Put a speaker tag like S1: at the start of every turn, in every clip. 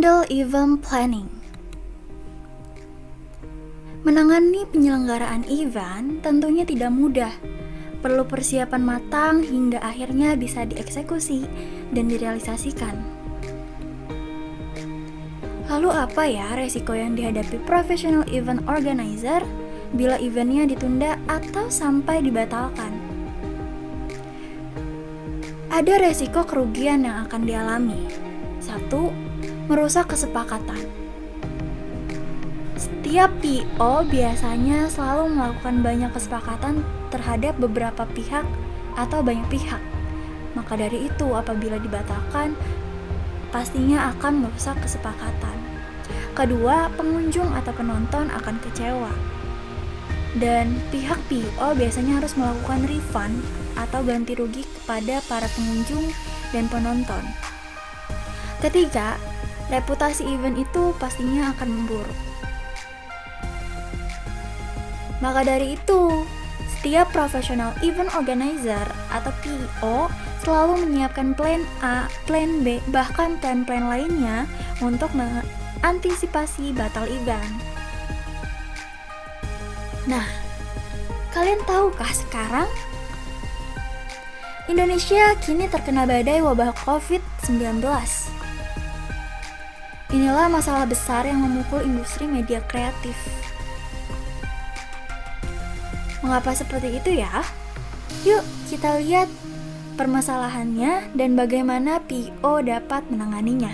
S1: Handle event planning. Menangani penyelenggaraan event tentunya tidak mudah. Perlu persiapan matang hingga akhirnya bisa dieksekusi dan direalisasikan. Lalu apa ya resiko yang dihadapi professional event organizer bila eventnya ditunda atau sampai dibatalkan? Ada resiko kerugian yang akan dialami. 1. Merusak kesepakatan. Setiap PO biasanya selalu melakukan banyak kesepakatan terhadap beberapa pihak atau banyak pihak. Maka dari itu, apabila dibatalkan, pastinya akan merusak kesepakatan. Kedua, pengunjung atau penonton akan kecewa. Dan pihak PO biasanya harus melakukan refund atau ganti rugi kepada para pengunjung dan penonton. Ketiga, reputasi event itu pastinya akan memburuk. Maka dari itu, setiap professional event organizer atau PO selalu menyiapkan plan A, plan B, bahkan plan-plan lainnya untuk mengantisipasi batal event. Nah, kalian tahukah sekarang? Indonesia kini terkena badai wabah COVID-19. Inilah masalah besar yang memukul industri media kreatif. Mengapa seperti itu ya? Yuk kita lihat permasalahannya dan bagaimana PO dapat menanganinya.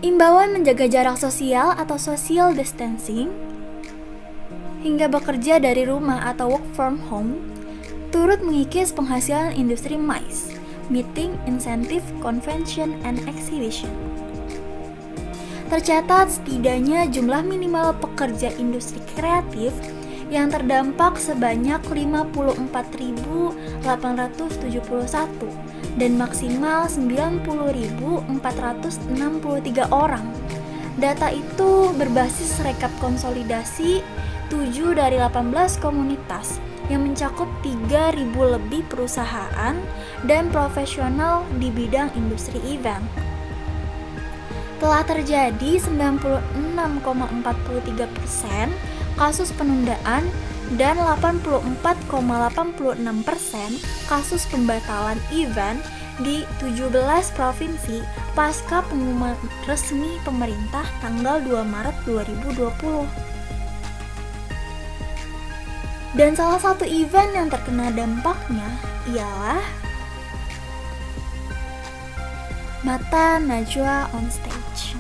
S1: Imbauan menjaga jarak sosial atau social distancing hingga bekerja dari rumah atau work from home turut mengikis penghasilan industri MICE, Meeting, Incentive, Convention, and Exhibition. Tercatat setidaknya jumlah minimal pekerja industri kreatif yang terdampak sebanyak 54.871 dan maksimal 90.463 orang. Data itu berbasis rekap konsolidasi 7 dari 18 komunitas yang mencakup 3.000 lebih perusahaan dan profesional di bidang industri event. Telah terjadi 96,43% kasus penundaan dan 84,86% kasus pembatalan event di 17 provinsi pasca pengumuman resmi pemerintah tanggal 2 Maret 2020. Dan salah satu event yang terkena dampaknya ialah Mata Najwa on Stage.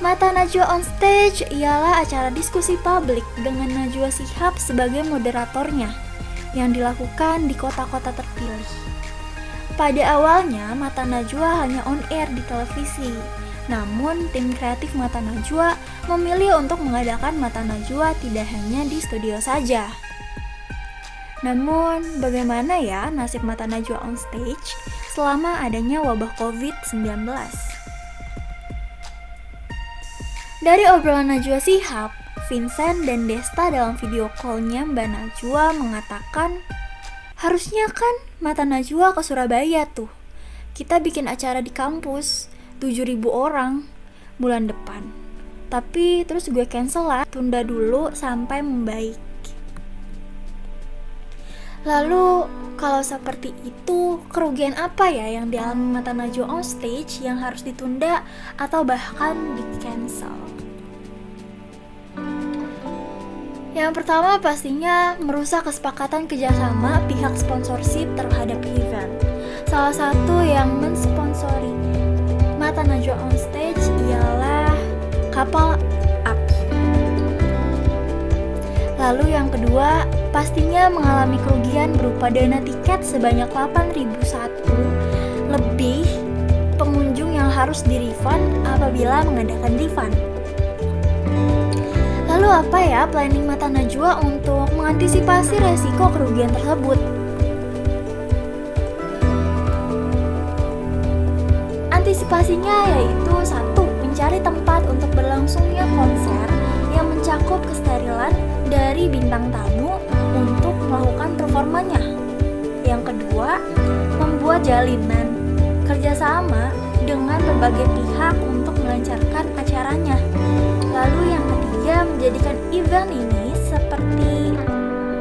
S1: Mata Najwa on Stage ialah acara diskusi publik dengan Najwa Shihab sebagai moderatornya yang dilakukan di kota-kota terpilih. Pada awalnya, Mata Najwa hanya on air di televisi. Namun, tim kreatif Mata Najwa memilih untuk mengadakan Mata Najwa tidak hanya di studio saja. Namun, bagaimana ya nasib Mata Najwa on Stage selama adanya wabah COVID-19? Dari obrolan Najwa Shihab, Vincent dan Desta dalam video call-nya Mbak Najwa mengatakan, harusnya kan Mata Najwa ke Surabaya tuh. Kita bikin acara di kampus, 7.000 orang bulan depan. Tapi terus gue cancel lah, tunda dulu sampai membaik. Lalu kalau seperti itu, kerugian apa ya yang dialami Mata Najwa on Stage yang harus ditunda atau bahkan di-cancel? Yang pertama pastinya merusak kesepakatan kerjasama pihak sponsorship terhadap event. Salah satu yang mensponsori Mata Najwa on Stage ialah kapal api. Lalu yang kedua, pastinya mengalami kerugian berupa dana tiket sebanyak 8.001 lebih pengunjung yang harus di-refund apabila mengadakan refund. Lalu apa ya planning Mata Najwa untuk mengantisipasi resiko kerugian tersebut? Antisipasinya yaitu 1. Mencari tempat untuk berlangsungnya konser yang mencakup kesterilan dari bintang tamu untuk melakukan performanya. Yang kedua, jalinan kerjasama dengan berbagai pihak untuk melancarkan acaranya. Lalu yang ketiga, menjadikan event ini seperti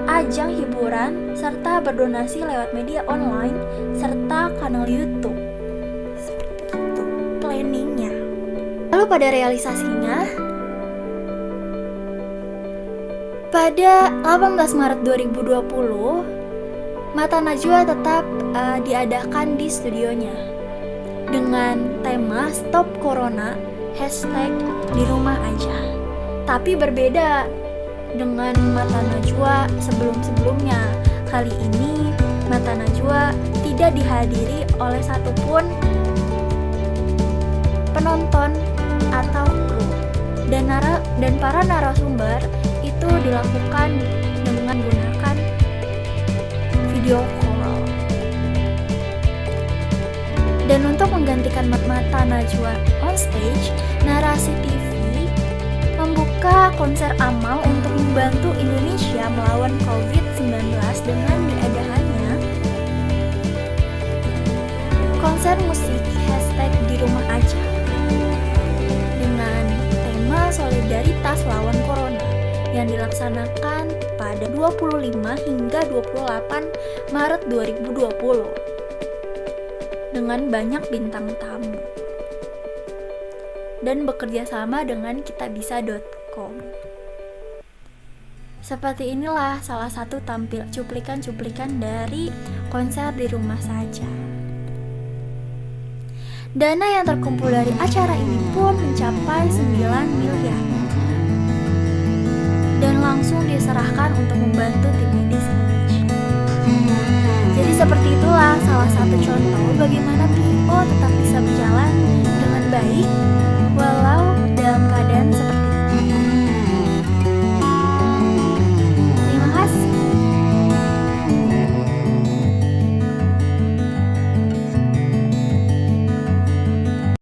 S1: ajang hiburan serta berdonasi lewat media online serta kanal YouTube. Seperti itu planningnya. Lalu pada realisasinya, pada 18 Maret 2020, Mata Najwa tetap diadakan di studionya dengan tema Stop Corona, #di rumah aja. Tapi berbeda dengan Mata Najwa sebelum-sebelumnya. Kali ini Mata Najwa tidak dihadiri oleh satupun penonton atau kru, dan para narasumber itu dilakukan dengan menggunakan video call. Dan untuk menggantikan Mata Najwa on stage, Narasi TV membuka konser amal untuk membantu Indonesia melawan COVID-19 dengan diadakannya konser musik #di rumah aja dengan tema solidaritas lawan corona yang dilaksanakan pada 25 hingga 28 Maret 2020 dengan banyak bintang tamu dan bekerja sama dengan kitabisa.com. Seperti inilah salah satu cuplikan-cuplikan dari konser di rumah saja. Dana yang terkumpul dari acara ini pun mencapai 9 miliar dan langsung diserahkan untuk membantu tim medis Indonesia. Jadi seperti itulah salah satu contoh bagaimana PO tetap bisa berjalan dengan baik walau dalam keadaan seperti